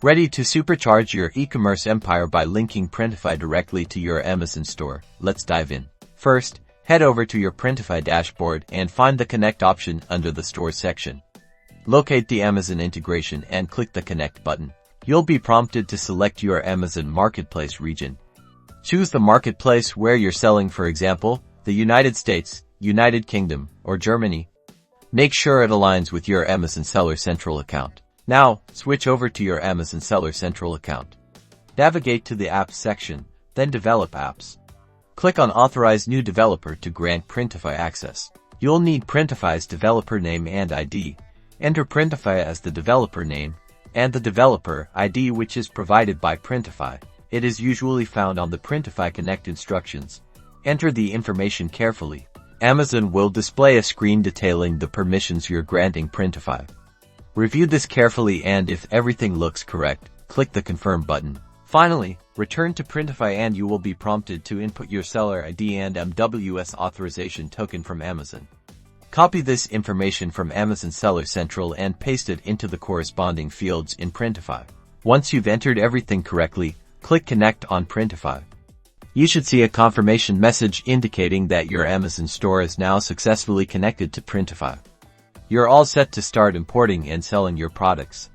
Ready to supercharge your e-commerce empire by linking Printify directly to your Amazon store? Let's dive in. First, head over to your Printify dashboard and find the Connect option under the Store section. Locate the Amazon integration and click the Connect button. You'll be prompted to select your Amazon Marketplace region. Choose the marketplace where you're selling, for example, the United States, United Kingdom, or Germany. Make sure it aligns with your Amazon Seller Central account. Now, switch over to your Amazon Seller Central account. Navigate to the Apps section, then Develop Apps. Click on Authorize New Developer to grant Printify access. You'll need Printify's developer name and ID. Enter Printify as the developer name, and the developer ID which is provided by Printify. It is usually found on the Printify Connect instructions. Enter the information carefully. Amazon will display a screen detailing the permissions you're granting Printify. Review this carefully, and if everything looks correct, click the Confirm button. Finally, return to Printify and you will be prompted to input your seller ID and MWS authorization token from Amazon. Copy this information from Amazon Seller Central and paste it into the corresponding fields in Printify. Once you've entered everything correctly, click Connect on Printify. You should see a confirmation message indicating that your Amazon store is now successfully connected to Printify. You're all set to start importing and selling your products.